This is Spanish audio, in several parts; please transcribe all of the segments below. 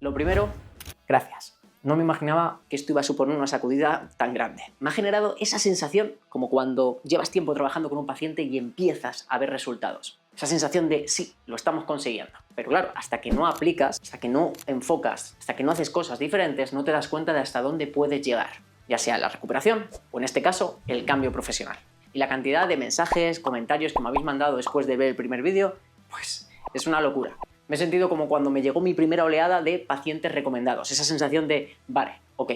Lo primero, gracias. No me imaginaba que esto iba a suponer una sacudida tan grande. Me ha generado esa sensación como cuando llevas tiempo trabajando con un paciente y empiezas a ver resultados. Esa sensación de sí, lo estamos consiguiendo. Pero claro, hasta que no aplicas, hasta que no enfocas, hasta que no haces cosas diferentes, no te das cuenta de hasta dónde puedes llegar. Ya sea la recuperación o, en este caso, el cambio profesional. Y la cantidad de mensajes, comentarios que me habéis mandado después de ver el primer vídeo, pues es una locura. Me he sentido como cuando me llegó mi primera oleada de pacientes recomendados. Esa sensación de, vale, ok,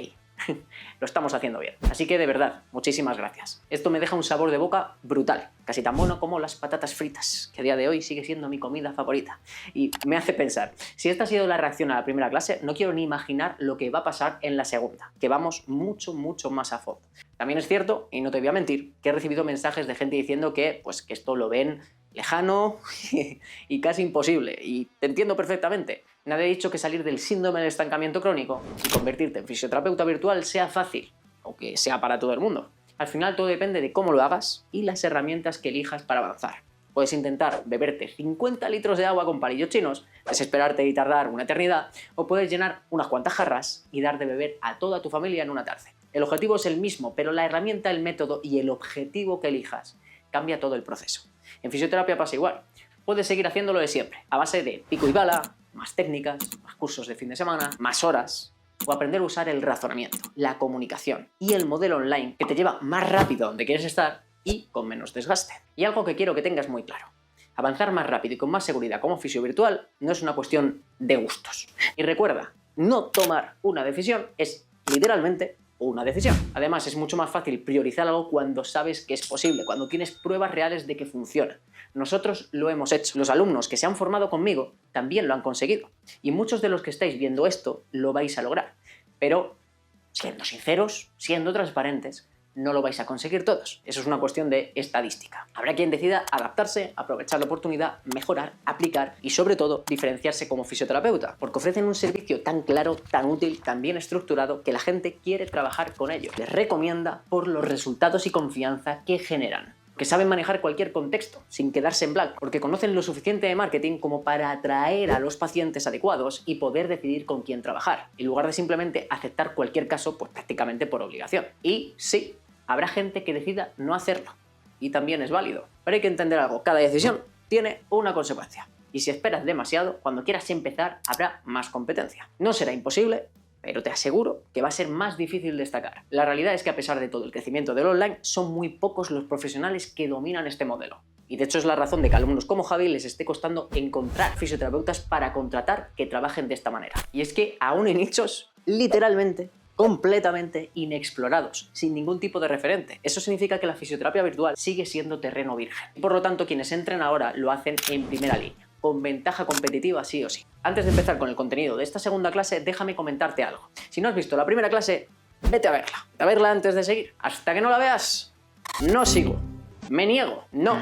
lo estamos haciendo bien. Así que de verdad, muchísimas gracias. Esto me deja un sabor de boca brutal, casi tan bueno como las patatas fritas, que a día de hoy sigue siendo mi comida favorita. Y me hace pensar, si esta ha sido la reacción a la primera clase, no quiero ni imaginar lo que va a pasar en la segunda, que vamos mucho más a fondo. También es cierto, y no te voy a mentir, que he recibido mensajes de gente diciendo que esto lo ven lejano y casi imposible, y te entiendo perfectamente. Nadie ha dicho que salir del síndrome del estancamiento crónico y convertirte en fisioterapeuta virtual sea fácil, o que sea para todo el mundo. Al final todo depende de cómo lo hagas y las herramientas que elijas para avanzar. Puedes intentar beberte 50 litros de agua con palillos chinos, desesperarte y tardar una eternidad, o puedes llenar unas cuantas jarras y dar de beber a toda tu familia en una tarde. El objetivo es el mismo, pero la herramienta, el método y el objetivo que elijas cambia todo el proceso. En fisioterapia pasa igual. Puedes seguir haciéndolo de siempre, a base de pico y bala, más técnicas, más cursos de fin de semana, más horas, o aprender a usar el razonamiento, la comunicación y el modelo online que te lleva más rápido a donde quieres estar y con menos desgaste. Y algo que quiero que tengas muy claro. Avanzar más rápido y con más seguridad como fisio virtual no es una cuestión de gustos. Y recuerda, no tomar una decisión es literalmente una decisión. Además, es mucho más fácil priorizar algo cuando sabes que es posible, cuando tienes pruebas reales de que funciona. Nosotros lo hemos hecho. Los alumnos que se han formado conmigo también lo han conseguido. Y muchos de los que estáis viendo esto lo vais a lograr. Pero, siendo sinceros, siendo transparentes, no lo vais a conseguir todos. Eso es una cuestión de estadística. Habrá quien decida adaptarse, aprovechar la oportunidad, mejorar, aplicar y, sobre todo, diferenciarse como fisioterapeuta, porque ofrecen un servicio tan claro, tan útil, tan bien estructurado, que la gente quiere trabajar con ellos. Les recomienda por los resultados y confianza que generan. Que saben manejar cualquier contexto, sin quedarse en blanco, porque conocen lo suficiente de marketing como para atraer a los pacientes adecuados y poder decidir con quién trabajar, en lugar de simplemente aceptar cualquier caso, pues prácticamente por obligación. Y sí, habrá gente que decida no hacerlo, y también es válido. Pero hay que entender algo, cada decisión tiene una consecuencia. Y si esperas demasiado, cuando quieras empezar, habrá más competencia. No será imposible, pero te aseguro que va a ser más difícil destacar. La realidad es que a pesar de todo el crecimiento del online, son muy pocos los profesionales que dominan este modelo. Y de hecho es la razón de que a alumnos como Javi les esté costando encontrar fisioterapeutas para contratar que trabajen de esta manera. Y es que aún hay nichos, literalmente, completamente inexplorados, sin ningún tipo de referente. Eso significa que la fisioterapia virtual sigue siendo terreno virgen. Y por lo tanto, quienes entren ahora lo hacen en primera línea, con ventaja competitiva sí o sí. Antes de empezar con el contenido de esta segunda clase, déjame comentarte algo. Si no has visto la primera clase, vete a verla. A verla antes de seguir. Hasta que no la veas, no sigo. Me niego. No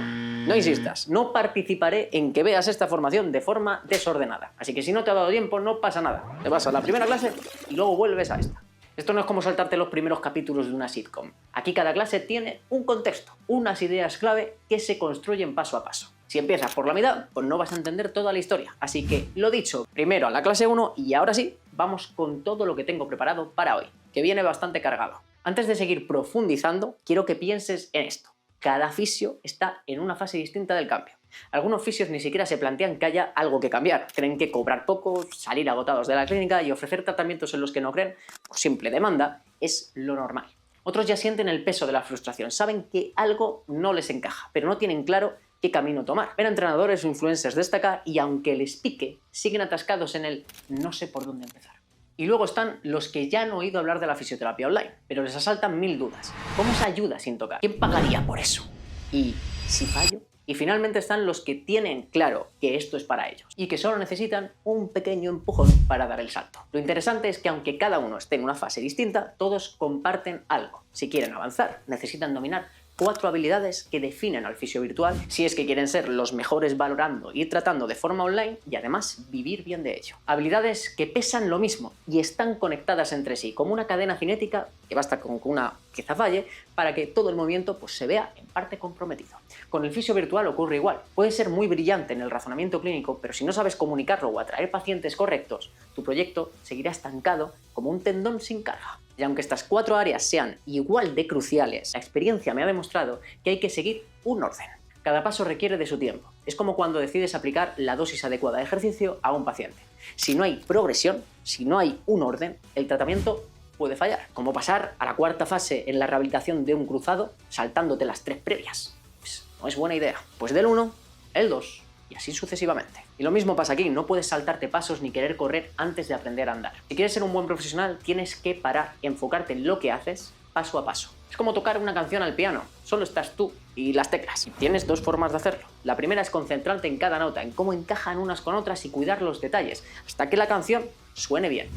insistas. No participaré en que veas esta formación de forma desordenada. Así que si no te ha dado tiempo, no pasa nada. Te vas a la primera clase y luego vuelves a esta. Esto no es como saltarte los primeros capítulos de una sitcom. Aquí cada clase tiene un contexto, unas ideas clave que se construyen paso a paso. Si empiezas por la mitad, pues no vas a entender toda la historia. Así que, lo dicho, primero a la clase 1 y ahora sí, vamos con todo lo que tengo preparado para hoy, que viene bastante cargado. Antes de seguir profundizando, quiero que pienses en esto. Cada fisio está en una fase distinta del cambio. Algunos fisios ni siquiera se plantean que haya algo que cambiar. Creen que cobrar poco, salir agotados de la clínica y ofrecer tratamientos en los que no creen, por simple demanda, es lo normal. Otros ya sienten el peso de la frustración, saben que algo no les encaja, pero no tienen claro qué camino tomar. Ven a entrenadores o influencers destacar y aunque les pique, siguen atascados en el no sé por dónde empezar. Y luego están los que ya han oído hablar de la fisioterapia online, pero les asaltan 1000 dudas. ¿Cómo se ayuda sin tocar? ¿Quién pagaría por eso? ¿Y si fallo? Y finalmente están los que tienen claro que esto es para ellos y que solo necesitan un pequeño empujón para dar el salto. Lo interesante es que aunque cada uno esté en una fase distinta, todos comparten algo. Si quieren avanzar, necesitan dominar 4 habilidades que definen al fisio virtual si es que quieren ser los mejores valorando y tratando de forma online y además vivir bien de ello. Habilidades que pesan lo mismo y están conectadas entre sí, como una cadena cinética que basta con una pieza falle para que todo el movimiento pues, se vea en parte comprometido. Con el fisio virtual ocurre igual. Puede ser muy brillante en el razonamiento clínico, pero si no sabes comunicarlo o atraer pacientes correctos, tu proyecto seguirá estancado como un tendón sin carga. Y aunque estas 4 áreas sean igual de cruciales, la experiencia me ha demostrado que hay que seguir un orden. Cada paso requiere de su tiempo. Es como cuando decides aplicar la dosis adecuada de ejercicio a un paciente. Si no hay progresión, si no hay un orden, el tratamiento puede fallar. Como pasar a la 4ª fase en la rehabilitación de un cruzado saltándote las 3 previas. Pues no es buena idea. Pues del 1, el 2 y así sucesivamente. Y lo mismo pasa aquí, no puedes saltarte pasos ni querer correr antes de aprender a andar. Si quieres ser un buen profesional, tienes que parar, enfocarte en lo que haces paso a paso. Es como tocar una canción al piano, solo estás tú y las teclas. Y tienes 2 formas de hacerlo. La primera es concentrarte en cada nota, en cómo encajan unas con otras y cuidar los detalles, hasta que la canción suene bien.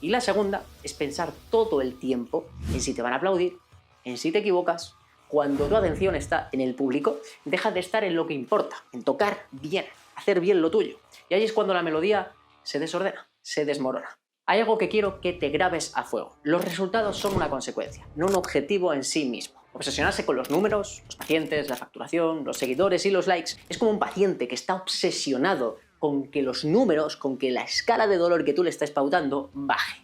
Y la segunda es pensar todo el tiempo en si te van a aplaudir, en si te equivocas. Cuando tu atención está en el público, deja de estar en lo que importa, en tocar bien, hacer bien lo tuyo. Y ahí es cuando la melodía se desordena, se desmorona. Hay algo que quiero que te grabes a fuego. Los resultados son una consecuencia, no un objetivo en sí mismo. Obsesionarse con los números, los pacientes, la facturación, los seguidores y los likes es como un paciente que está obsesionado con que los números, con que la escala de dolor que tú le estás pautando baje.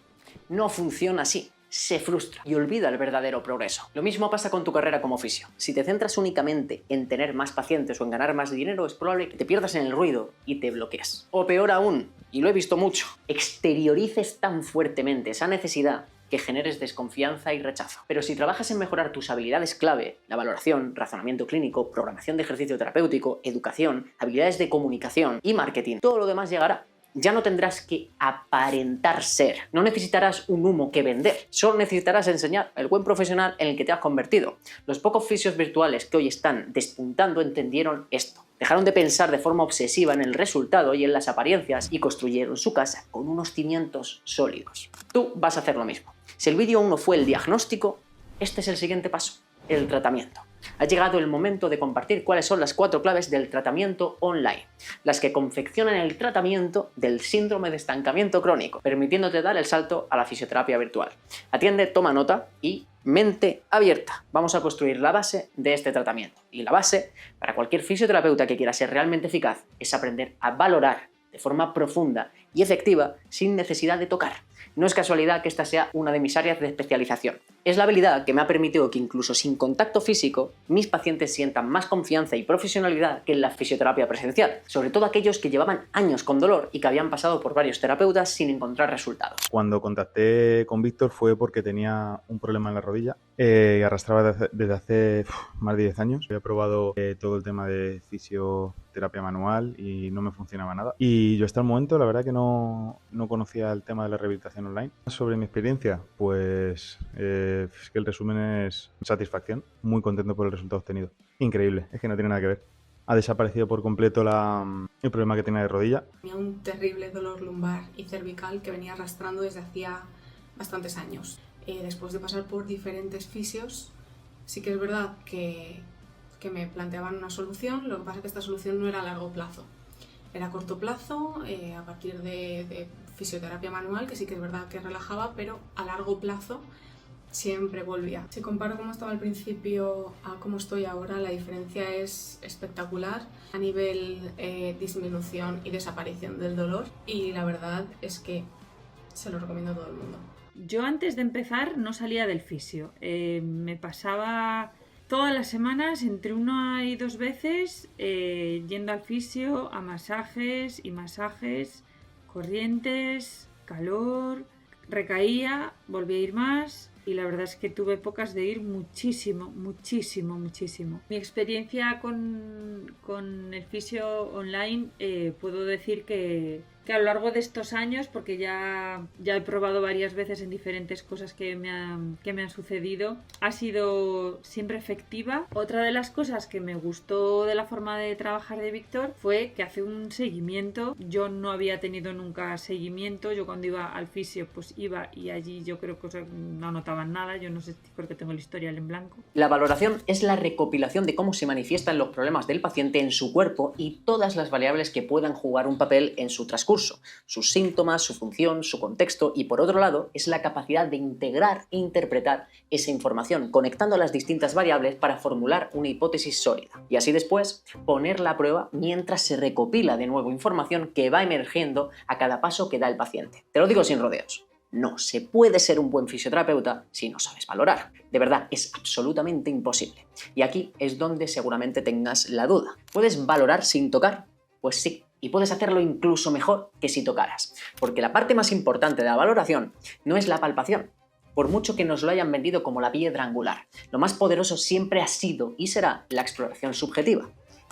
No funciona así. Se frustra y olvida el verdadero progreso. Lo mismo pasa con tu carrera como fisio. Si te centras únicamente en tener más pacientes o en ganar más dinero, es probable que te pierdas en el ruido y te bloquees. O peor aún, y lo he visto mucho, exteriorices tan fuertemente esa necesidad que generes desconfianza y rechazo. Pero si trabajas en mejorar tus habilidades clave, la valoración, razonamiento clínico, programación de ejercicio terapéutico, educación, habilidades de comunicación y marketing, todo lo demás llegará. Ya no tendrás que aparentar ser, no necesitarás un humo que vender, solo necesitarás enseñar el buen profesional en el que te has convertido. Los pocos fisios virtuales que hoy están despuntando entendieron esto. Dejaron de pensar de forma obsesiva en el resultado y en las apariencias y construyeron su casa con unos cimientos sólidos. Tú vas a hacer lo mismo. Si el vídeo 1 fue el diagnóstico, este es el siguiente paso, el tratamiento. Ha llegado el momento de compartir cuáles son las 4 claves del tratamiento online, las que confeccionan el tratamiento del síndrome de estancamiento crónico, permitiéndote dar el salto a la fisioterapia virtual. Atiende, toma nota y mente abierta. Vamos a construir la base de este tratamiento. Y la base, para cualquier fisioterapeuta que quiera ser realmente eficaz, es aprender a valorar de forma profunda y efectiva sin necesidad de tocar. No es casualidad que esta sea una de mis áreas de especialización. Es la habilidad que me ha permitido que incluso sin contacto físico, mis pacientes sientan más confianza y profesionalidad que en la fisioterapia presencial, sobre todo aquellos que llevaban años con dolor y que habían pasado por varios terapeutas sin encontrar resultados. Cuando contacté con Víctor fue porque tenía un problema en la rodilla y arrastraba desde hace más de 10 años. Había probado todo el tema de fisioterapia manual y no me funcionaba nada. Y yo hasta el momento la verdad que no conocía el tema de la rehabilitación online. Sobre mi experiencia, pues es que el resumen es satisfacción. Muy contento por el resultado obtenido. Increíble, es que no tiene nada que ver. Ha desaparecido por completo el problema que tenía de rodilla. Tenía un terrible dolor lumbar y cervical que venía arrastrando desde hacía bastantes años. Después de pasar por diferentes fisios, sí que es verdad que me planteaban una solución, lo que pasa es que esta solución no era a largo plazo. Era a corto plazo, a partir de fisioterapia manual, que sí que es verdad que relajaba, pero a largo plazo siempre volvía. Si comparo cómo estaba al principio a cómo estoy ahora, la diferencia es espectacular a nivel disminución y desaparición del dolor, y la verdad es que se lo recomiendo a todo el mundo. Yo antes de empezar no salía del fisio, me pasaba todas las semanas entre 1 y 2 veces yendo al fisio a masajes y masajes, corrientes, calor, recaía, volvía a ir más. Y la verdad es que tuve épocas de ir muchísimo. Mi experiencia con el fisio online, puedo decir que que a lo largo de estos años, porque ya he probado varias veces en diferentes cosas que me han sucedido, ha sido siempre efectiva. Otra de las cosas que me gustó de la forma de trabajar de Víctor fue que hace un seguimiento. Yo no había tenido nunca seguimiento. Yo cuando iba al fisio pues iba y allí yo creo que no notaban nada. Yo no sé, porque tengo el historial en blanco. La valoración es la recopilación de cómo se manifiestan los problemas del paciente en su cuerpo y todas las variables que puedan jugar un papel en su transcurso, sus síntomas, su función, su contexto, y por otro lado es la capacidad de integrar e interpretar esa información, conectando las distintas variables para formular una hipótesis sólida y así después ponerla a prueba mientras se recopila de nuevo información que va emergiendo a cada paso que da el paciente. Te lo digo sin rodeos. No se puede ser un buen fisioterapeuta si no sabes valorar. De verdad, es absolutamente imposible. Y aquí es donde seguramente tengas la duda. ¿Puedes valorar sin tocar? Pues sí, y puedes hacerlo incluso mejor que si tocaras. Porque la parte más importante de la valoración no es la palpación, por mucho que nos lo hayan vendido como la piedra angular. Lo más poderoso siempre ha sido y será la exploración subjetiva.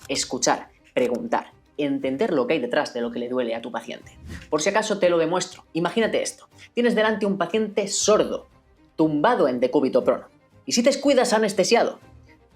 Escuchar, preguntar, entender lo que hay detrás de lo que le duele a tu paciente. Por si acaso te lo demuestro, imagínate esto. Tienes delante un paciente sordo, tumbado en decúbito prono. Y si te descuidas anestesiado,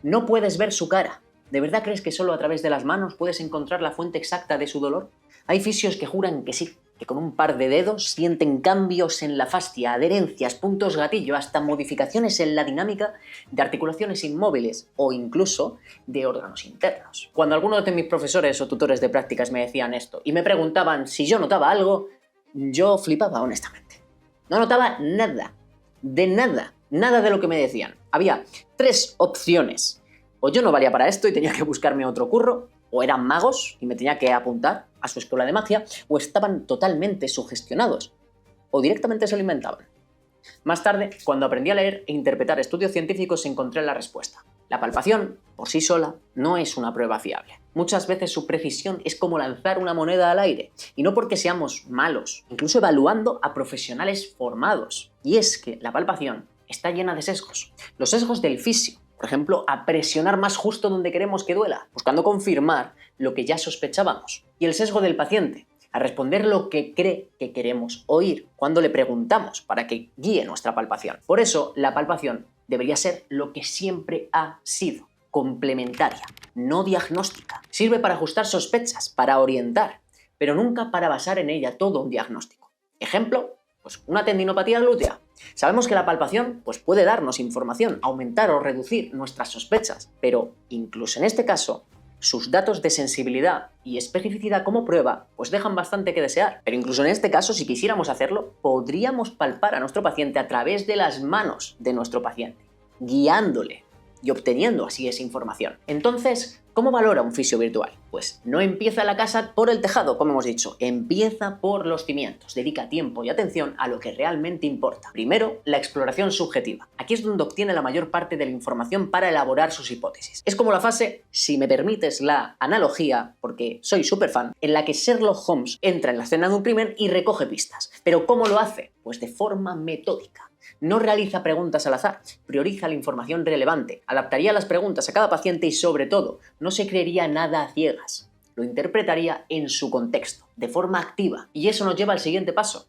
no puedes ver su cara. ¿De verdad crees que solo a través de las manos puedes encontrar la fuente exacta de su dolor? Hay fisios que juran que sí, que con un par de dedos sienten cambios en la fascia, adherencias, puntos gatillo, hasta modificaciones en la dinámica de articulaciones inmóviles o incluso de órganos internos. Cuando algunos de mis profesores o tutores de prácticas me decían esto y me preguntaban si yo notaba algo, yo flipaba honestamente. No notaba nada, nada de lo que me decían. Había 3 opciones. O yo no valía para esto y tenía que buscarme otro curro, o eran magos y me tenía que apuntar a su escuela de magia, o estaban totalmente sugestionados, o directamente se lo inventaban. Más tarde, cuando aprendí a leer e interpretar estudios científicos, encontré la respuesta. La palpación, por sí sola, no es una prueba fiable. Muchas veces su precisión es como lanzar una moneda al aire, y no porque seamos malos, incluso evaluando a profesionales formados. Y es que la palpación está llena de sesgos. Los sesgos del fisio, por ejemplo, a presionar más justo donde queremos que duela, buscando confirmar lo que ya sospechábamos. Y el sesgo del paciente, a responder lo que cree que queremos oír cuando le preguntamos para que guíe nuestra palpación. Por eso, la palpación debería ser lo que siempre ha sido, complementaria, no diagnóstica. Sirve para ajustar sospechas, para orientar, pero nunca para basar en ella todo un diagnóstico. Ejemplo, pues una tendinopatía glútea. Sabemos que la palpación pues puede darnos información, aumentar o reducir nuestras sospechas, pero incluso en este caso, sus datos de sensibilidad y especificidad como prueba pues dejan bastante que desear. Pero incluso en este caso, si quisiéramos hacerlo, podríamos palpar a nuestro paciente a través de las manos de nuestro paciente, guiándole y obteniendo así esa información. Entonces, ¿cómo valora un fisio virtual? Pues no empieza la casa por el tejado, como hemos dicho, empieza por los cimientos, dedica tiempo y atención a lo que realmente importa. Primero, la exploración subjetiva. Aquí es donde obtiene la mayor parte de la información para elaborar sus hipótesis. Es como la fase, si me permites la analogía, porque soy súper fan, en la que Sherlock Holmes entra en la escena de un crimen y recoge pistas. ¿Pero cómo lo hace? Pues de forma metódica. No realiza preguntas al azar, prioriza la información relevante, adaptaría las preguntas a cada paciente y, sobre todo, no se creería nada a ciegas. Lo interpretaría en su contexto, de forma activa. Y eso nos lleva al siguiente paso,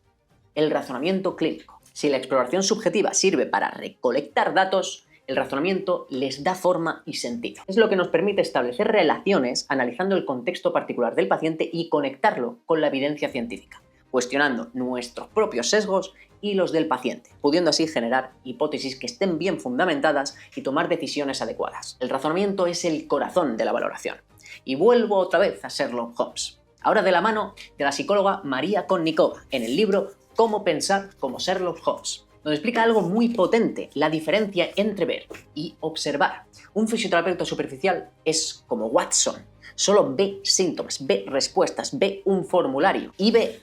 el razonamiento clínico. Si la exploración subjetiva sirve para recolectar datos, el razonamiento les da forma y sentido. Es lo que nos permite establecer relaciones analizando el contexto particular del paciente y conectarlo con la evidencia científica, cuestionando nuestros propios sesgos y los del paciente, pudiendo así generar hipótesis que estén bien fundamentadas y tomar decisiones adecuadas. El razonamiento es el corazón de la valoración. Y vuelvo otra vez a Sherlock Holmes, ahora de la mano de la psicóloga María Konnikova, en el libro Cómo pensar como Sherlock Holmes, donde explica algo muy potente, la diferencia entre ver y observar. Un fisioterapeuta superficial es como Watson, solo ve síntomas, ve respuestas, ve un formulario y ve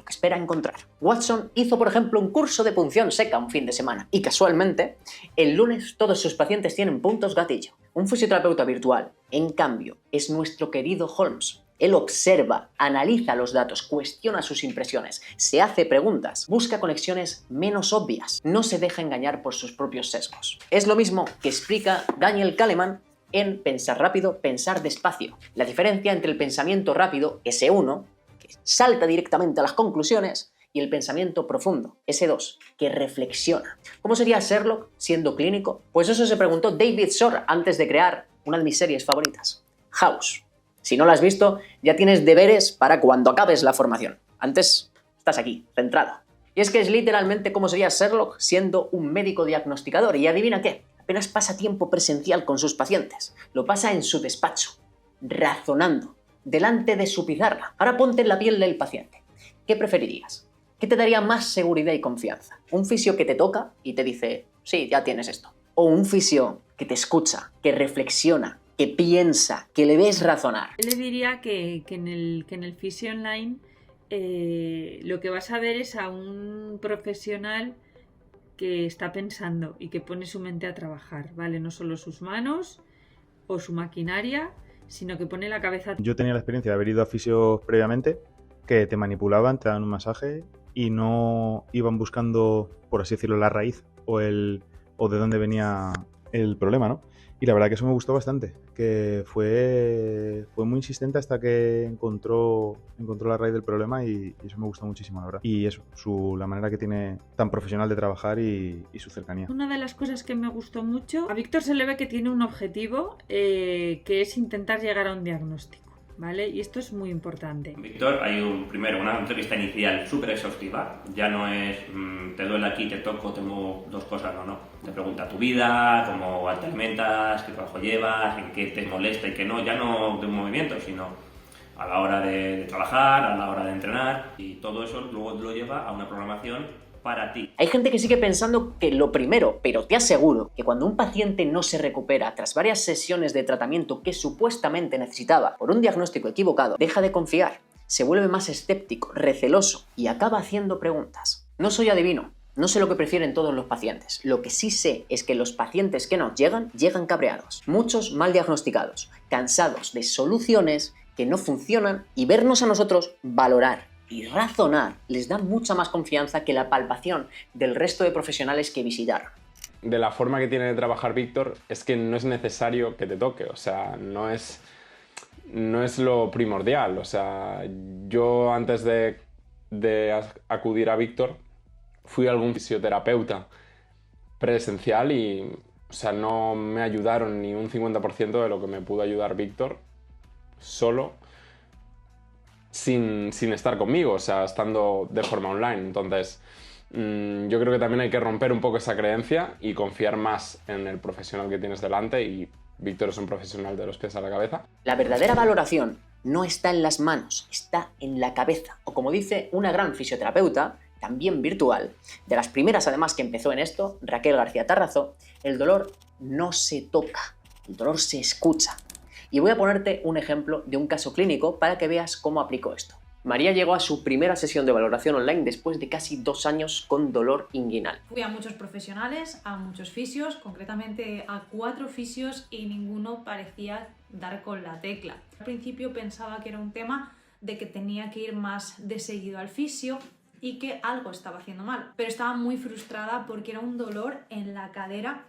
espera encontrar. Watson hizo, por ejemplo, un curso de punción seca un fin de semana y casualmente, el lunes todos sus pacientes tienen puntos gatillo. Un fisioterapeuta virtual, en cambio, es nuestro querido Holmes. Él observa, analiza los datos, cuestiona sus impresiones, se hace preguntas, busca conexiones menos obvias, no se deja engañar por sus propios sesgos. Es lo mismo que explica Daniel Kahneman en Pensar rápido, pensar despacio. La diferencia entre el pensamiento rápido, S1, análisis, salta directamente a las conclusiones, y el pensamiento profundo, S2, que reflexiona. ¿Cómo sería Sherlock siendo clínico? Pues eso se preguntó David Shore antes de crear una de mis series favoritas, House. Si no la has visto, ya tienes deberes para cuando acabes la formación. Antes, estás aquí, centrado. Y es que es literalmente cómo sería Sherlock siendo un médico diagnosticador. Y adivina qué, apenas pasa tiempo presencial con sus pacientes. Lo pasa en su despacho, razonando, delante de su pizarra. Ahora ponte en la piel del paciente. ¿Qué preferirías? ¿Qué te daría más seguridad y confianza? ¿Un fisio que te toca y te dice, sí, ya tienes esto? ¿O un fisio que te escucha, que reflexiona, que piensa, que le ves razonar? Yo le diría que en el fisio online lo que vas a ver es a un profesional que está pensando y que pone su mente a trabajar, ¿vale? No solo sus manos o su maquinaria, sino que pone la cabeza. Yo tenía la experiencia de haber ido a fisios previamente que te manipulaban, te daban un masaje y no iban buscando, por así decirlo, la raíz o de dónde venía el problema, ¿no? Y la verdad que eso me gustó bastante, que fue muy insistente hasta que encontró la raíz del problema y eso me gustó muchísimo, la verdad. Y eso, la manera que tiene tan profesional de trabajar y su cercanía. Una de las cosas que me gustó mucho, a Víctor se le ve que tiene un objetivo que es intentar llegar a un diagnóstico, ¿vale? Y esto es muy importante. Víctor, hay una entrevista inicial súper exhaustiva. Ya no es te duele aquí, te toco, tengo dos cosas, no. Te pregunta tu vida, cómo te alimentas, qué trabajo llevas, en qué te molesta y qué no. Ya no de un movimiento, sino a la hora de trabajar, a la hora de entrenar. Y todo eso luego lo lleva a una programación para ti. Hay gente que sigue pensando que lo primero, pero te aseguro que cuando un paciente no se recupera tras varias sesiones de tratamiento que supuestamente necesitaba por un diagnóstico equivocado, deja de confiar, se vuelve más escéptico, receloso y acaba haciendo preguntas. No soy adivino, no sé lo que prefieren todos los pacientes. Lo que sí sé es que los pacientes que nos llegan cabreados, muchos mal diagnosticados, cansados de soluciones que no funcionan y vernos a nosotros valorar y razonar les da mucha más confianza que la palpación del resto de profesionales que visitaron. De la forma que tiene de trabajar Víctor es que no es necesario que te toque, o sea, no es lo primordial. O sea, yo antes de acudir a Víctor fui a algún fisioterapeuta presencial y, o sea, no me ayudaron ni un 50% de lo que me pudo ayudar Víctor solo, sin estar conmigo, o sea, estando de forma online. Entonces, yo creo que también hay que romper un poco esa creencia y confiar más en el profesional que tienes delante, y Víctor es un profesional de los pies a la cabeza. La verdadera valoración no está en las manos, está en la cabeza. O como dice una gran fisioterapeuta, también virtual, de las primeras además que empezó en esto, Raquel García Tarrazo, el dolor no se toca, el dolor se escucha. Y voy a ponerte un ejemplo de un caso clínico para que veas cómo aplico esto. María llegó a su primera sesión de valoración online después de casi 2 años con dolor inguinal. Fui a muchos profesionales, a muchos fisios, concretamente a 4 fisios, y ninguno parecía dar con la tecla. Al principio pensaba que era un tema de que tenía que ir más de seguido al fisio y que algo estaba haciendo mal, pero estaba muy frustrada porque era un dolor en la cadera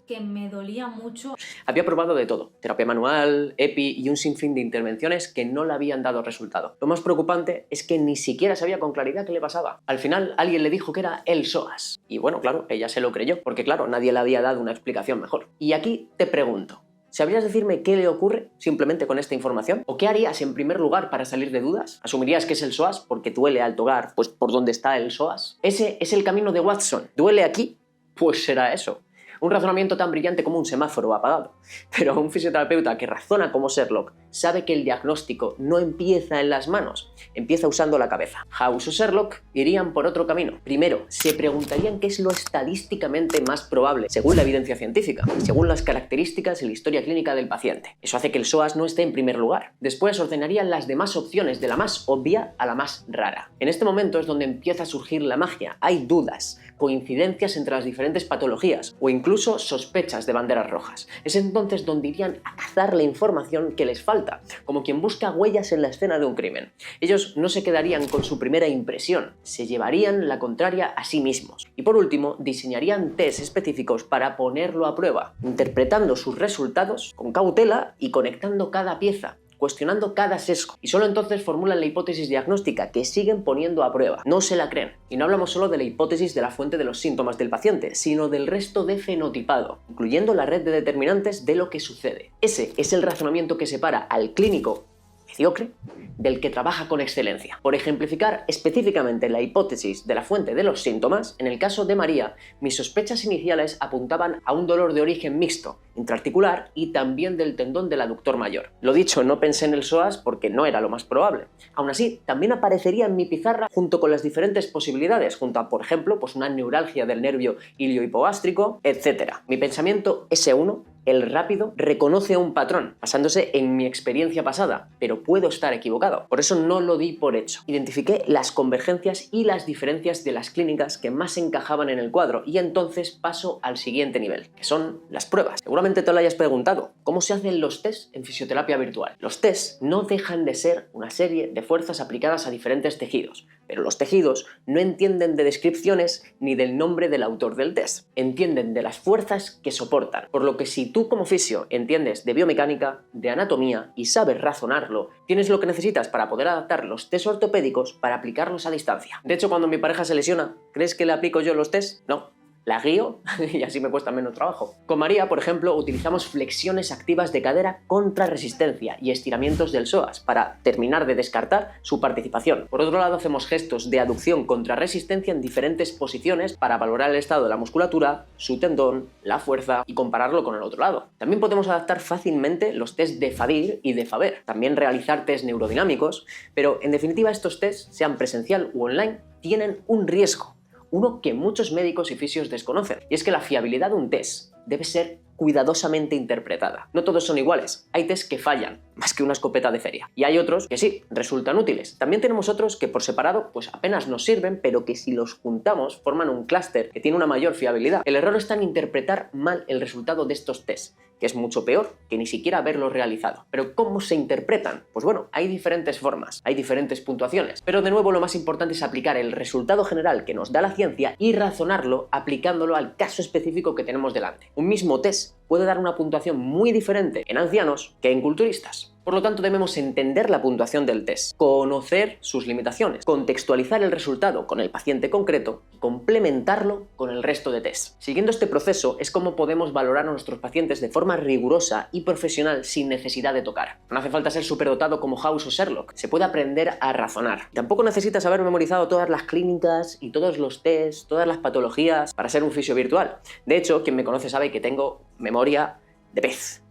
que me dolía mucho. Había probado de todo, terapia manual, EPI y un sinfín de intervenciones que no le habían dado resultado. Lo más preocupante es que ni siquiera sabía con claridad qué le pasaba. Al final alguien le dijo que era el psoas. Y bueno, claro, ella se lo creyó, porque claro, nadie le había dado una explicación mejor. Y aquí te pregunto, ¿sabrías decirme qué le ocurre simplemente con esta información? ¿O qué harías en primer lugar para salir de dudas? ¿Asumirías que es el psoas porque duele al tocar, pues por dónde está el psoas? Ese es el camino de Watson. ¿Duele aquí? Pues será eso. Un razonamiento tan brillante como un semáforo apagado. Pero un fisioterapeuta que razona como Sherlock sabe que el diagnóstico no empieza en las manos, empieza usando la cabeza. House o Sherlock irían por otro camino. Primero, se preguntarían qué es lo estadísticamente más probable, según la evidencia científica, según las características y la historia clínica del paciente. Eso hace que el psoas no esté en primer lugar. Después ordenarían las demás opciones, de la más obvia a la más rara. En este momento es donde empieza a surgir la magia. Hay dudas, coincidencias entre las diferentes patologías o incluso sospechas de banderas rojas. Es entonces donde irían a cazar la información que les falta, como quien busca huellas en la escena de un crimen. Ellos no se quedarían con su primera impresión, se llevarían la contraria a sí mismos. Y por último, diseñarían test específicos para ponerlo a prueba, interpretando sus resultados con cautela y conectando cada pieza, cuestionando cada sesgo, y solo entonces formulan la hipótesis diagnóstica que siguen poniendo a prueba. No se la creen. Y no hablamos solo de la hipótesis de la fuente de los síntomas del paciente, sino del resto de fenotipado, incluyendo la red de determinantes de lo que sucede. Ese es el razonamiento que separa al clínico mediocre del que trabaja con excelencia. Por ejemplificar específicamente la hipótesis de la fuente de los síntomas, en el caso de María, mis sospechas iniciales apuntaban a un dolor de origen mixto, intraarticular y también del tendón del aductor mayor. Lo dicho, no pensé en el psoas porque no era lo más probable. Aún así, también aparecería en mi pizarra junto con las diferentes posibilidades, junto a, por ejemplo, una neuralgia del nervio iliohipogástrico, etc. Mi pensamiento S1, el rápido, reconoce un patrón, basándose en mi experiencia pasada, pero puedo estar equivocado. Por eso no lo di por hecho. Identifiqué las convergencias y las diferencias de las clínicas que más encajaban en el cuadro y entonces paso al siguiente nivel, que son las pruebas. Seguramente te lo hayas preguntado, ¿cómo se hacen los test en fisioterapia virtual? Los test no dejan de ser una serie de fuerzas aplicadas a diferentes tejidos, pero los tejidos no entienden de descripciones ni del nombre del autor del test, entienden de las fuerzas que soportan, por lo que si tú como fisio entiendes de biomecánica, de anatomía y sabes razonarlo, tienes lo que necesitas para poder adaptar los test ortopédicos para aplicarlos a distancia. De hecho, cuando mi pareja se lesiona, ¿crees que le aplico yo los test? No. La guío y así me cuesta menos trabajo. Con María, por ejemplo, utilizamos flexiones activas de cadera contra resistencia y estiramientos del psoas para terminar de descartar su participación. Por otro lado, hacemos gestos de aducción contra resistencia en diferentes posiciones para valorar el estado de la musculatura, su tendón, la fuerza y compararlo con el otro lado. También podemos adaptar fácilmente los test de Fadir y de Faber. También realizar test neurodinámicos, pero en definitiva estos test, sean presencial u online, tienen un riesgo. Uno que muchos médicos y fisios desconocen, y es que la fiabilidad de un test debe ser cuidadosamente interpretada. No todos son iguales, hay test que fallan, más que una escopeta de feria, y hay otros que sí, resultan útiles. También tenemos otros que por separado apenas nos sirven, pero que si los juntamos forman un clúster que tiene una mayor fiabilidad. El error está en interpretar mal el resultado de estos tests, que es mucho peor que ni siquiera haberlo realizado. Pero ¿cómo se interpretan? Pues bueno, hay diferentes formas, hay diferentes puntuaciones, pero de nuevo lo más importante es aplicar el resultado general que nos da la ciencia y razonarlo aplicándolo al caso específico que tenemos delante. Un mismo test puede dar una puntuación muy diferente en ancianos que en culturistas. Por lo tanto, debemos entender la puntuación del test, conocer sus limitaciones, contextualizar el resultado con el paciente concreto y complementarlo con el resto de test. Siguiendo este proceso es como podemos valorar a nuestros pacientes de forma rigurosa y profesional sin necesidad de tocar. No hace falta ser superdotado como House o Sherlock, se puede aprender a razonar. Tampoco necesitas haber memorizado todas las clínicas y todos los tests, todas las patologías para ser un fisio virtual. De hecho, quien me conoce sabe que tengo memoria de pez.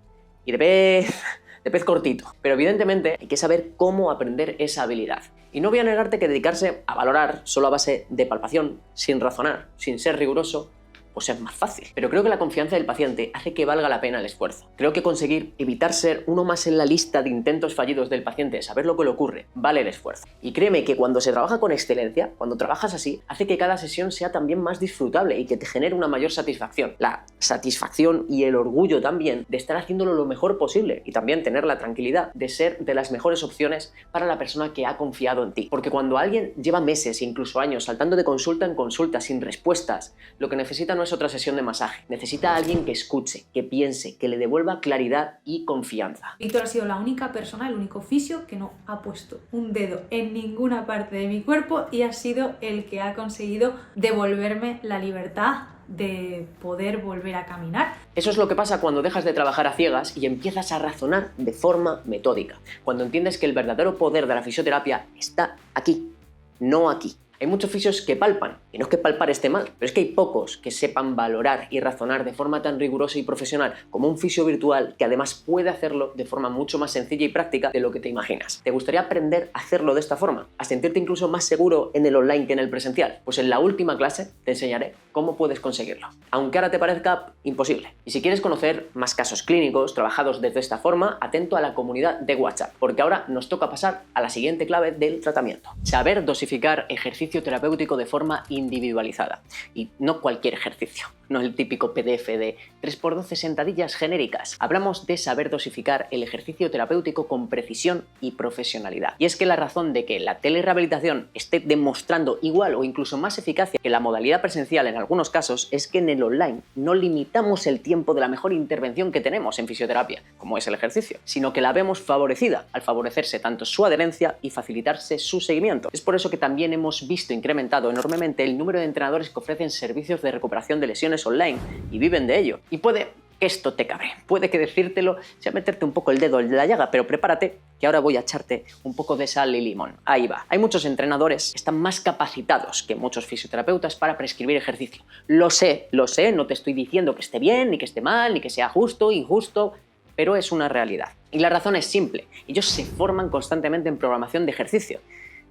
Y de pez cortito. Pero evidentemente hay que saber cómo aprender esa habilidad. Y no voy a negarte que dedicarse a valorar solo a base de palpación, sin razonar, sin ser riguroso, pues es más fácil. Pero creo que la confianza del paciente hace que valga la pena el esfuerzo. Creo que conseguir evitar ser uno más en la lista de intentos fallidos del paciente, saber lo que le ocurre, vale el esfuerzo. Y créeme que cuando se trabaja con excelencia, cuando trabajas así, hace que cada sesión sea también más disfrutable y que te genere una mayor satisfacción. La satisfacción y el orgullo también de estar haciéndolo lo mejor posible y también tener la tranquilidad de ser de las mejores opciones para la persona que ha confiado en ti. Porque cuando alguien lleva meses, incluso años, saltando de consulta en consulta sin respuestas, lo que necesita no es otra sesión de masaje. Necesita a alguien que escuche, que piense, que le devuelva claridad y confianza. Víctor ha sido la única persona, el único fisio que no ha puesto un dedo en ninguna parte de mi cuerpo y ha sido el que ha conseguido devolverme la libertad de poder volver a caminar. Eso es lo que pasa cuando dejas de trabajar a ciegas y empiezas a razonar de forma metódica. Cuando entiendes que el verdadero poder de la fisioterapia está aquí, no aquí. Hay muchos fisios que palpan, y no es que palpar esté mal, pero es que hay pocos que sepan valorar y razonar de forma tan rigurosa y profesional como un fisio virtual que además puede hacerlo de forma mucho más sencilla y práctica de lo que te imaginas. ¿Te gustaría aprender a hacerlo de esta forma? ¿A sentirte incluso más seguro en el online que en el presencial? Pues en la última clase te enseñaré cómo puedes conseguirlo, aunque ahora te parezca imposible. Y si quieres conocer más casos clínicos trabajados desde esta forma, atento a la comunidad de WhatsApp, porque ahora nos toca pasar a la siguiente clave del tratamiento: saber dosificar ejercicio terapéutico de forma individualizada, y no cualquier ejercicio. no el típico PDF de 3×12 sentadillas genéricas. Hablamos de saber dosificar el ejercicio terapéutico con precisión y profesionalidad. Y es que la razón de que la telerehabilitación esté demostrando igual o incluso más eficacia que la modalidad presencial en algunos casos es que en el online no limitamos el tiempo de la mejor intervención que tenemos en fisioterapia, como es el ejercicio, sino que la vemos favorecida al favorecerse tanto su adherencia y facilitarse su seguimiento. Es por eso que también hemos visto incrementado enormemente el número de entrenadores que ofrecen servicios de recuperación de lesiones online y viven de ello. Y puede que esto te cabre, puede que decírtelo sea meterte un poco el dedo en la llaga, pero prepárate que ahora voy a echarte un poco de sal y limón. Ahí va. Hay muchos entrenadores que están más capacitados que muchos fisioterapeutas para prescribir ejercicio. Lo sé, no te estoy diciendo que esté bien, ni que esté mal, ni que sea justo, injusto, pero es una realidad. Y la razón es simple, ellos se forman constantemente en programación de ejercicio,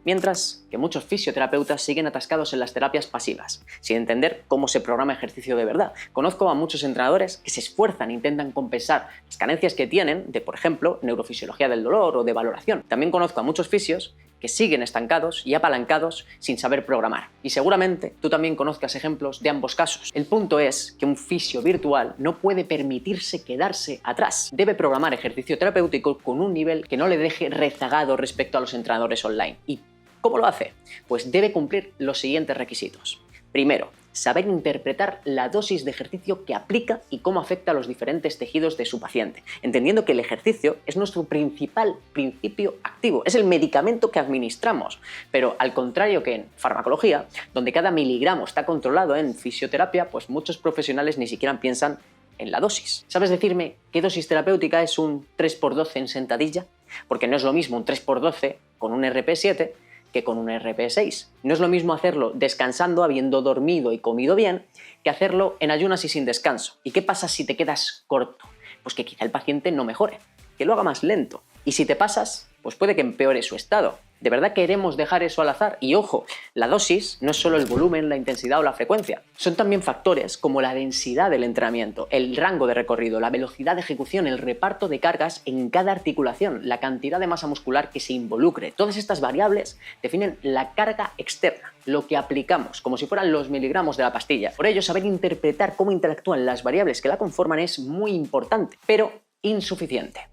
mientras que muchos fisioterapeutas siguen atascados en las terapias pasivas, sin entender cómo se programa ejercicio de verdad. Conozco a muchos entrenadores que se esfuerzan e intentan compensar las carencias que tienen de, por ejemplo, neurofisiología del dolor o de valoración. También conozco a muchos fisios que siguen estancados y apalancados sin saber programar. Y seguramente tú también conozcas ejemplos de ambos casos. El punto es que un fisio virtual no puede permitirse quedarse atrás. Debe programar ejercicio terapéutico con un nivel que no le deje rezagado respecto a los entrenadores online. ¿Y cómo lo hace? Pues debe cumplir los siguientes requisitos. Primero, saber interpretar la dosis de ejercicio que aplica y cómo afecta a los diferentes tejidos de su paciente, entendiendo que el ejercicio es nuestro principal principio activo, es el medicamento que administramos, pero al contrario que en farmacología, donde cada miligramo está controlado, en fisioterapia, pues muchos profesionales ni siquiera piensan en la dosis. ¿Sabes decirme qué dosis terapéutica es un 3×12 en sentadilla? Porque no es lo mismo un 3×12 con un RP7 que con un RP6. No es lo mismo hacerlo descansando, habiendo dormido y comido bien, que hacerlo en ayunas y sin descanso. ¿Y qué pasa si te quedas corto? Pues que quizá el paciente no mejore, que lo haga más lento. Y si te pasas, pues puede que empeore su estado. ¿De verdad queremos dejar eso al azar? Y ojo, la dosis no es solo el volumen, la intensidad o la frecuencia. Son también factores como la densidad del entrenamiento, el rango de recorrido, la velocidad de ejecución, el reparto de cargas en cada articulación, la cantidad de masa muscular que se involucre. Todas estas variables definen la carga externa, lo que aplicamos, como si fueran los miligramos de la pastilla. Por ello, saber interpretar cómo interactúan las variables que la conforman es muy importante, pero insuficiente.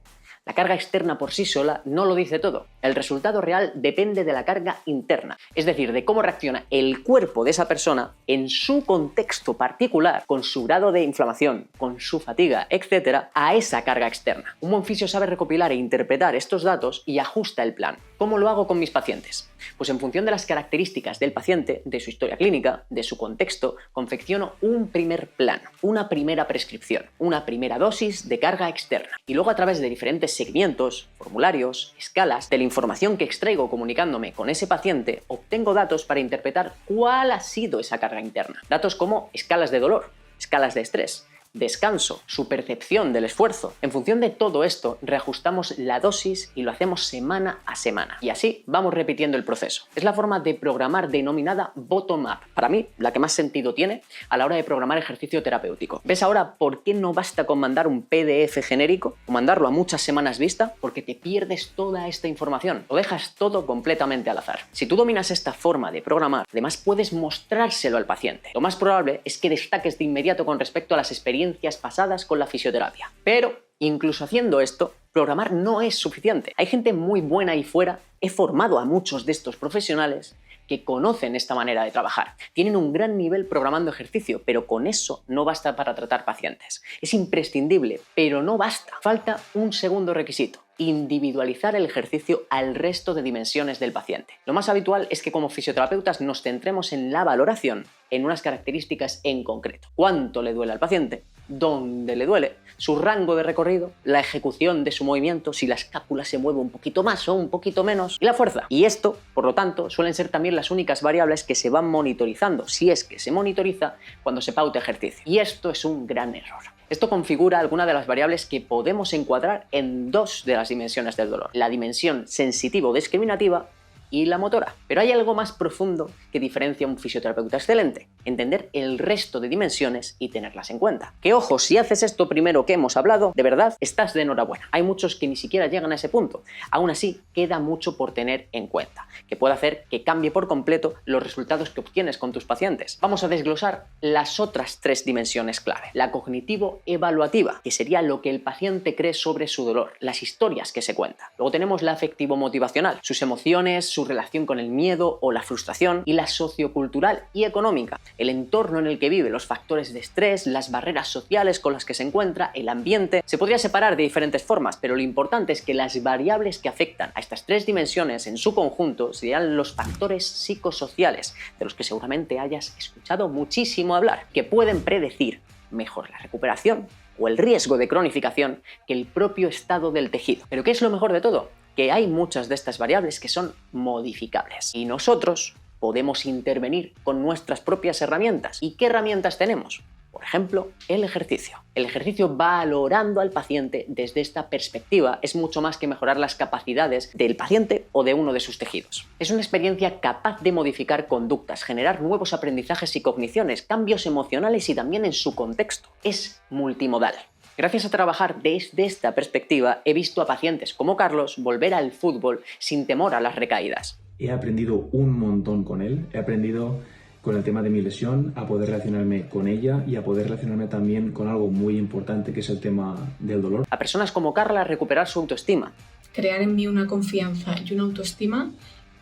La carga externa por sí sola no lo dice todo. El resultado real depende de la carga interna, es decir, de cómo reacciona el cuerpo de esa persona en su contexto particular, con su grado de inflamación, con su fatiga, etc., a esa carga externa. Un buen fisio sabe recopilar e interpretar estos datos y ajusta el plan. ¿Cómo lo hago con mis pacientes? Pues en función de las características del paciente, de su historia clínica, de su contexto, confecciono un primer plan, una primera prescripción, una primera dosis de carga externa. Y luego a través de diferentes seguimientos, formularios, escalas, de la información que extraigo comunicándome con ese paciente, obtengo datos para interpretar cuál ha sido esa carga interna. Datos como escalas de dolor, escalas de estrés, descanso, su percepción del esfuerzo. En función de todo esto, reajustamos la dosis y lo hacemos semana a semana. Y así vamos repitiendo el proceso. Es la forma de programar denominada bottom-up. Para mí, la que más sentido tiene a la hora de programar ejercicio terapéutico. ¿Ves ahora por qué no basta con mandar un PDF genérico o mandarlo a muchas semanas vista? Porque te pierdes toda esta información. Lo dejas todo completamente al azar. Si tú dominas esta forma de programar, además puedes mostrárselo al paciente. Lo más probable es que destaques de inmediato con respecto a las experiencias pasadas con la fisioterapia. Pero, incluso haciendo esto, programar no es suficiente. Hay gente muy buena ahí fuera. He formado a muchos de estos profesionales que conocen esta manera de trabajar. Tienen un gran nivel programando ejercicio, pero con eso no basta para tratar pacientes. Es imprescindible, pero no basta. Falta un segundo requisito: individualizar el ejercicio al resto de dimensiones del paciente. Lo más habitual es que como fisioterapeutas nos centremos en la valoración, en unas características en concreto. ¿Cuánto le duele al paciente? ¿Dónde le duele? Su rango de recorrido, la ejecución de su movimiento, si la escápula se mueve un poquito más o un poquito menos, y la fuerza. Y esto, por lo tanto, suelen ser también las únicas variables que se van monitorizando, si es que se monitoriza cuando se pauta ejercicio. Y esto es un gran error. Esto configura alguna de las variables que podemos encuadrar en dos de las dimensiones del dolor: la dimensión sensitivo-discriminativa y la motora. Pero hay algo más profundo que diferencia a un fisioterapeuta excelente. entender el resto de dimensiones y tenerlas en cuenta. Que ojo, si haces esto primero que hemos hablado, de verdad, estás de enhorabuena. Hay muchos que ni siquiera llegan a ese punto. Aún así, queda mucho por tener en cuenta, que puede hacer que cambie por completo los resultados que obtienes con tus pacientes. Vamos a desglosar las otras 3 dimensiones clave. La cognitivo-evaluativa, que sería lo que el paciente cree sobre su dolor, las historias que se cuentan. Luego tenemos la afectivo-motivacional, sus emociones, su relación con el miedo o la frustración, y la sociocultural y económica, el entorno en el que vive, los factores de estrés, las barreras sociales con las que se encuentra, el ambiente. Se podría separar de diferentes formas, pero lo importante es que las variables que afectan a estas 3 dimensiones en su conjunto serían los factores psicosociales, de los que seguramente hayas escuchado muchísimo hablar, que pueden predecir mejor la recuperación o el riesgo de cronificación que el propio estado del tejido. Pero ¿qué es lo mejor de todo? Que hay muchas de estas variables que son modificables y nosotros podemos intervenir con nuestras propias herramientas. ¿Y qué herramientas tenemos? Por ejemplo, el ejercicio. El ejercicio valorando al paciente desde esta perspectiva es mucho más que mejorar las capacidades del paciente o de uno de sus tejidos. Es una experiencia capaz de modificar conductas, generar nuevos aprendizajes y cogniciones, cambios emocionales y también en su contexto. Es multimodal. Gracias a trabajar desde esta perspectiva, he visto a pacientes como Carlos volver al fútbol sin temor a las recaídas. He aprendido un montón con él. He aprendido con el tema de mi lesión a poder relacionarme con ella y a poder relacionarme también con algo muy importante que es el tema del dolor. A personas como Carla recuperar su autoestima. Crear en mí una confianza y una autoestima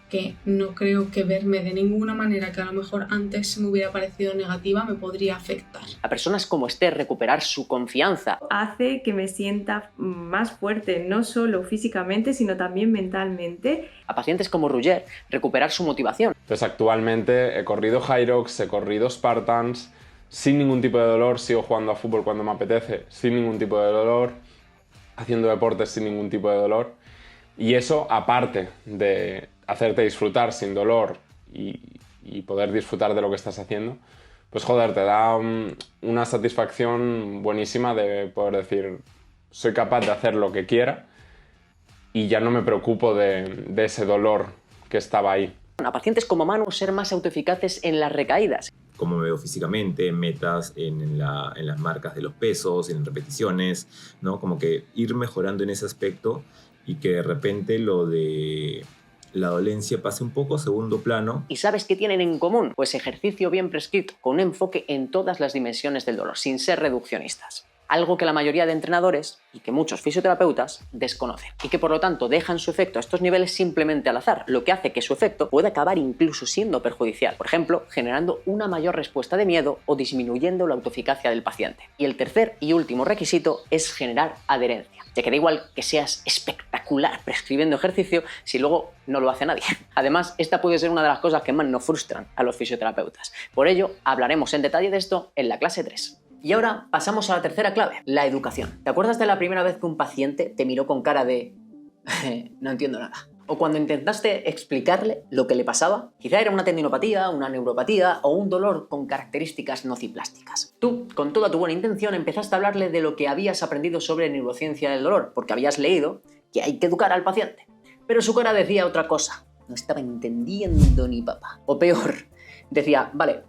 que no creo que verme de ninguna manera que a lo mejor antes me hubiera parecido negativa me podría afectar. A personas como Esther recuperar su confianza. Hace que me sienta más fuerte, no solo físicamente, sino también mentalmente. A pacientes como Roger recuperar su motivación. Pues actualmente he corrido Hyrox, he corrido Spartans, sin ningún tipo de dolor, sigo jugando a fútbol cuando me apetece, sin ningún tipo de dolor, haciendo deportes sin ningún tipo de dolor. Y eso, aparte de hacerte disfrutar sin dolor y poder disfrutar de lo que estás haciendo, pues joder, te da una satisfacción buenísima de poder decir, soy capaz de hacer lo que quiera y ya no me preocupo de ese dolor que estaba ahí. A pacientes como Manu ser más autoeficaces en las recaídas. Cómo me veo físicamente, metas en las marcas de los pesos, en repeticiones, ¿no? Como que ir mejorando en ese aspecto y que de repente lo de la dolencia pase un poco a segundo plano. ¿Y sabes qué tienen en común? Pues ejercicio bien prescrito, con un enfoque en todas las dimensiones del dolor, sin ser reduccionistas. Algo que la mayoría de entrenadores y que muchos fisioterapeutas desconocen y que por lo tanto dejan su efecto a estos niveles simplemente al azar, lo que hace que su efecto pueda acabar incluso siendo perjudicial, por ejemplo, generando una mayor respuesta de miedo o disminuyendo la autoeficacia del paciente. Y el tercer y último requisito es generar adherencia, ya que da igual que seas espectacular prescribiendo ejercicio si luego no lo hace nadie. Además, esta puede ser una de las cosas que más nos frustran a los fisioterapeutas. Por ello, hablaremos en detalle de esto en la clase 3. Y ahora pasamos a la tercera clave, la educación. ¿Te acuerdas de la primera vez que un paciente te miró con cara de no entiendo nada? O cuando intentaste explicarle lo que le pasaba, quizá era una tendinopatía, una neuropatía o un dolor con características nociplásticas. Tú, con toda tu buena intención, empezaste a hablarle de lo que habías aprendido sobre neurociencia del dolor, porque habías leído que hay que educar al paciente. Pero su cara decía otra cosa. No estaba entendiendo ni papa. O peor, decía, vale,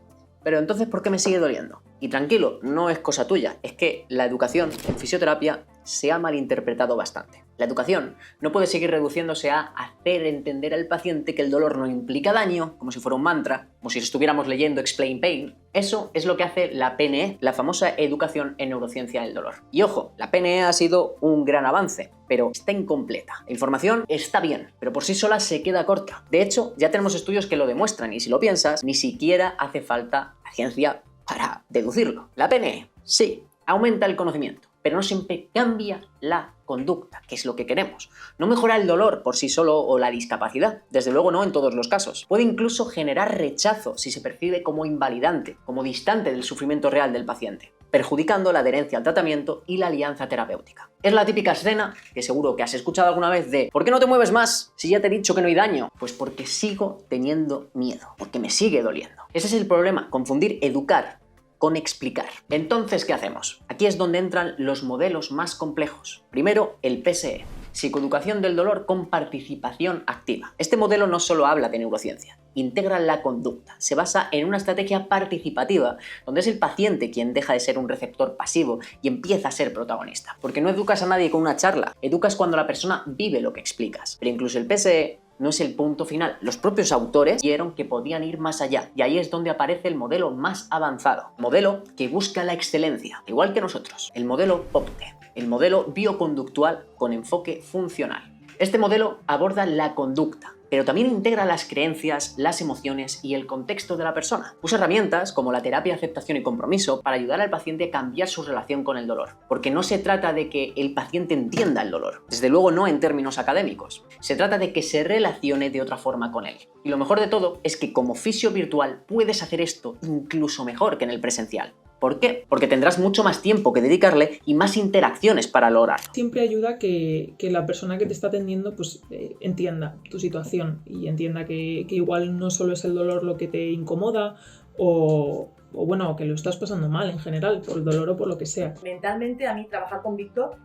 pero entonces ¿por qué me sigue doliendo? Y tranquilo, no es cosa tuya, es que la educación en fisioterapia se ha malinterpretado bastante. La educación no puede seguir reduciéndose a hacer entender al paciente que el dolor no implica daño, como si fuera un mantra, como si estuviéramos leyendo Explain Pain. Eso es lo que hace la PNE, la famosa educación en neurociencia del dolor. Y ojo, la PNE ha sido un gran avance, pero está incompleta. La información está bien, pero por sí sola se queda corta. De hecho, ya tenemos estudios que lo demuestran y si lo piensas, ni siquiera hace falta la ciencia para deducirlo. La PNE, sí, aumenta el conocimiento, pero no siempre cambia la conducta, que es lo que queremos. No mejora el dolor por sí solo o la discapacidad, desde luego no en todos los casos. Puede incluso generar rechazo si se percibe como invalidante, como distante del sufrimiento real del paciente, perjudicando la adherencia al tratamiento y la alianza terapéutica. Es la típica escena que seguro que has escuchado alguna vez de ¿por qué no te mueves más si ya te he dicho que no hay daño? Pues porque sigo teniendo miedo, porque me sigue doliendo. Ese es el problema, confundir educar con explicar. Entonces, ¿qué hacemos? Aquí es donde entran los modelos más complejos. Primero, el PSE, psicoeducación del dolor con participación activa. Este modelo no solo habla de neurociencia, integra la conducta. Se basa en una estrategia participativa, donde es el paciente quien deja de ser un receptor pasivo y empieza a ser protagonista. Porque no educas a nadie con una charla, educas cuando la persona vive lo que explicas. Pero incluso el PSE no es el punto final. Los propios autores vieron que podían ir más allá, y ahí es donde aparece el modelo más avanzado. Modelo que busca la excelencia, igual que nosotros. El modelo POPTE, el modelo bioconductual con enfoque funcional. Este modelo aborda la conducta, pero también integra las creencias, las emociones y el contexto de la persona. Usa herramientas como la terapia de aceptación y compromiso para ayudar al paciente a cambiar su relación con el dolor. Porque no se trata de que el paciente entienda el dolor, desde luego no en términos académicos. Se trata de que se relacione de otra forma con él. Y lo mejor de todo es que como fisio virtual puedes hacer esto incluso mejor que en el presencial. ¿Por qué? Porque tendrás mucho más tiempo que dedicarle y más interacciones para lograrlo. Siempre ayuda que la persona que te está atendiendo pues, entienda tu situación y entienda que igual no solo es el dolor lo que te incomoda o bueno, que lo estás pasando mal en general, por el dolor o por lo que sea. Mentalmente a mí trabajar con Víctor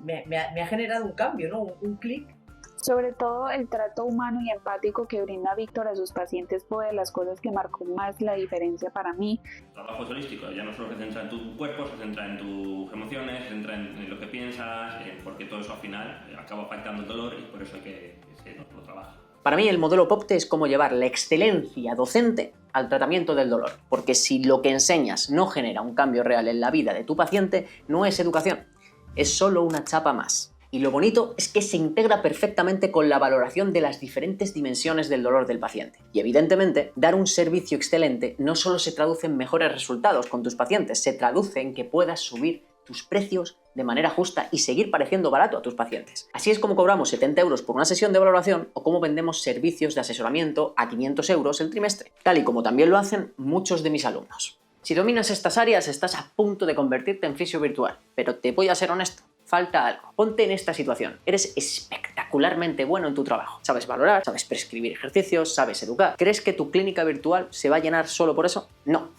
me ha generado un cambio, ¿no? Un clic. Sobre todo el trato humano y empático que brinda Víctor a sus pacientes fue de las cosas que marcó más la diferencia para mí. El trabajo es holístico, ya no solo se centra en tu cuerpo, se centra en tus emociones, se centra en lo que piensas, porque todo eso al final acaba afectando el dolor y por eso hay que lo trabaja. Para mí el modelo POPTE es como llevar la excelencia docente al tratamiento del dolor, porque si lo que enseñas no genera un cambio real en la vida de tu paciente, no es educación, es solo una chapa más. Y lo bonito es que se integra perfectamente con la valoración de las diferentes dimensiones del dolor del paciente. Y evidentemente, dar un servicio excelente no solo se traduce en mejores resultados con tus pacientes, se traduce en que puedas subir tus precios de manera justa y seguir pareciendo barato a tus pacientes. Así es como cobramos 70 euros por una sesión de valoración o como vendemos servicios de asesoramiento a 500 euros el trimestre, tal y como también lo hacen muchos de mis alumnos. Si dominas estas áreas, estás a punto de convertirte en fisio virtual, pero te voy a ser honesto. Falta algo. Ponte en esta situación. Eres espectacularmente bueno en tu trabajo. Sabes valorar, sabes prescribir ejercicios, sabes educar. ¿Crees que tu clínica virtual se va a llenar solo por eso? No.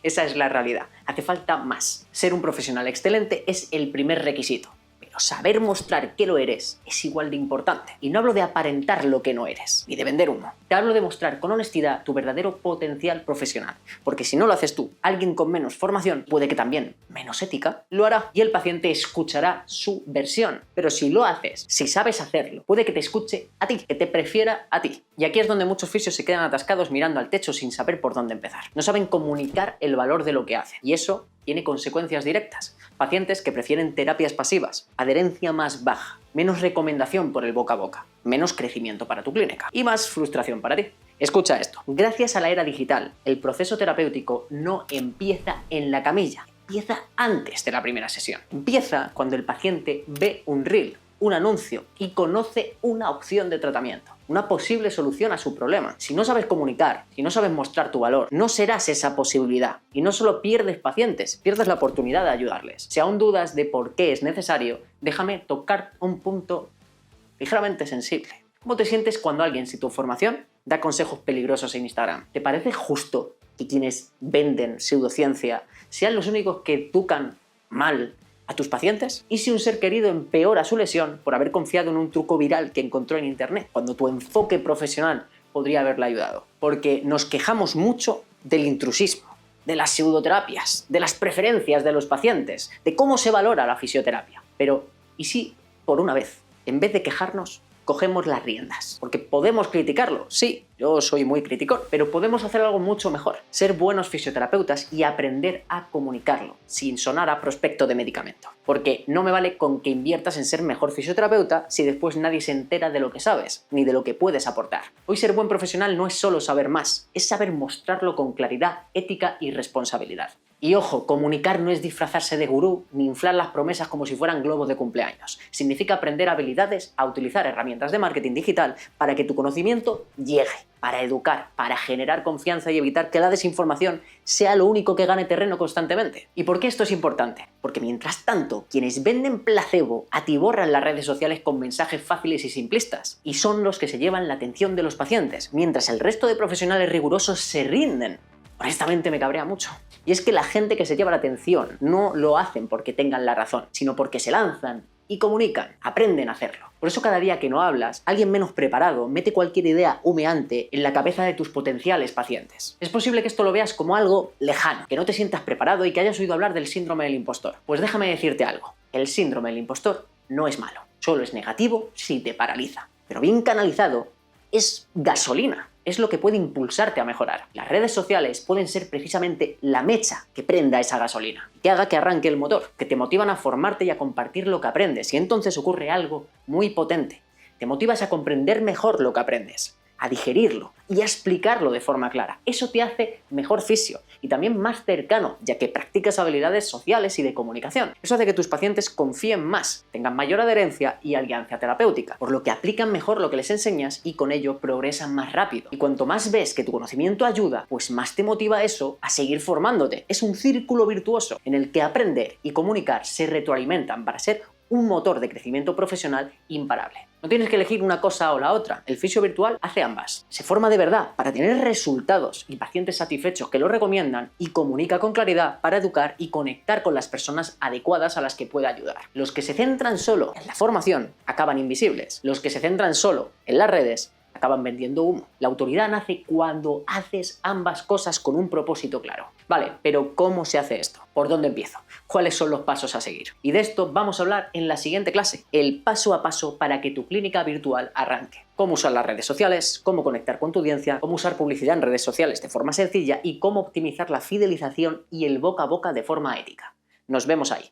Esa es la realidad. Hace falta más. Ser un profesional excelente es el primer requisito. Pero saber mostrar que lo eres es igual de importante. Y no hablo de aparentar lo que no eres, ni de vender humo. Te hablo de mostrar con honestidad tu verdadero potencial profesional. Porque si no lo haces tú, alguien con menos formación, puede que también menos ética, lo hará. Y el paciente escuchará su versión. Pero si lo haces, si sabes hacerlo, puede que te escuche a ti, que te prefiera a ti. Y aquí es donde muchos fisios se quedan atascados mirando al techo sin saber por dónde empezar. No saben comunicar el valor de lo que hacen. Y eso tiene consecuencias directas. Pacientes que prefieren terapias pasivas, adherencia más baja, menos recomendación por el boca a boca, menos crecimiento para tu clínica y más frustración para ti. Escucha esto. Gracias a la era digital, el proceso terapéutico no empieza en la camilla, empieza antes de la primera sesión. Empieza cuando el paciente ve un reel, un anuncio y conoce una opción de tratamiento, una posible solución a su problema. Si no sabes comunicar, si no sabes mostrar tu valor, no serás esa posibilidad. Y no solo pierdes pacientes, pierdes la oportunidad de ayudarles. Si aún dudas de por qué es necesario, déjame tocar un punto ligeramente sensible. ¿Cómo te sientes cuando alguien sin tu formación da consejos peligrosos en Instagram? ¿Te parece justo que quienes venden pseudociencia sean los únicos que educan mal a tus pacientes? ¿Y si un ser querido empeora su lesión por haber confiado en un truco viral que encontró en internet, cuando tu enfoque profesional podría haberle ayudado? Porque nos quejamos mucho del intrusismo, de las pseudoterapias, de las preferencias de los pacientes, de cómo se valora la fisioterapia. Pero, ¿y si, por una vez, en vez de quejarnos, cogemos las riendas? Porque podemos criticarlo, sí, yo soy muy criticón, pero podemos hacer algo mucho mejor. Ser buenos fisioterapeutas y aprender a comunicarlo, sin sonar a prospecto de medicamento. Porque no me vale con que inviertas en ser mejor fisioterapeuta si después nadie se entera de lo que sabes, ni de lo que puedes aportar. Hoy ser buen profesional no es solo saber más, es saber mostrarlo con claridad, ética y responsabilidad. Y ojo, comunicar no es disfrazarse de gurú ni inflar las promesas como si fueran globos de cumpleaños. Significa aprender habilidades a utilizar herramientas de marketing digital para que tu conocimiento llegue, para educar, para generar confianza y evitar que la desinformación sea lo único que gane terreno constantemente. ¿Y por qué esto es importante? Porque mientras tanto, quienes venden placebo atiborran las redes sociales con mensajes fáciles y simplistas, y son los que se llevan la atención de los pacientes, mientras el resto de profesionales rigurosos se rinden. Honestamente me cabrea mucho. Y es que la gente que se lleva la atención no lo hacen porque tengan la razón, sino porque se lanzan y comunican, aprenden a hacerlo. Por eso cada día que no hablas, alguien menos preparado mete cualquier idea humeante en la cabeza de tus potenciales pacientes. Es posible que esto lo veas como algo lejano, que no te sientas preparado y que hayas oído hablar del síndrome del impostor. Pues déjame decirte algo, el síndrome del impostor no es malo, solo es negativo si te paraliza. Pero bien canalizado, es gasolina. Es lo que puede impulsarte a mejorar. Las redes sociales pueden ser precisamente la mecha que prenda esa gasolina, que haga que arranque el motor, que te motivan a formarte y a compartir lo que aprendes, y entonces ocurre algo muy potente. Te motivas a comprender mejor lo que aprendes, a digerirlo y a explicarlo de forma clara. Eso te hace mejor fisio y también más cercano, ya que practicas habilidades sociales y de comunicación. Eso hace que tus pacientes confíen más, tengan mayor adherencia y alianza terapéutica, por lo que aplican mejor lo que les enseñas y con ello progresan más rápido. Y cuanto más ves que tu conocimiento ayuda, pues más te motiva eso a seguir formándote. Es un círculo virtuoso en el que aprender y comunicar se retroalimentan para ser un motor de crecimiento profesional imparable. No tienes que elegir una cosa o la otra, el fisio virtual hace ambas. Se forma de verdad para tener resultados y pacientes satisfechos que lo recomiendan y comunica con claridad para educar y conectar con las personas adecuadas a las que puede ayudar. Los que se centran solo en la formación acaban invisibles. Los que se centran solo en las redes acaban vendiendo humo. La autoridad nace cuando haces ambas cosas con un propósito claro. Vale, pero ¿cómo se hace esto? ¿Por dónde empiezo? ¿Cuáles son los pasos a seguir? Y de esto vamos a hablar en la siguiente clase, el paso a paso para que tu clínica virtual arranque. Cómo usar las redes sociales, cómo conectar con tu audiencia, cómo usar publicidad en redes sociales de forma sencilla y cómo optimizar la fidelización y el boca a boca de forma ética. Nos vemos ahí.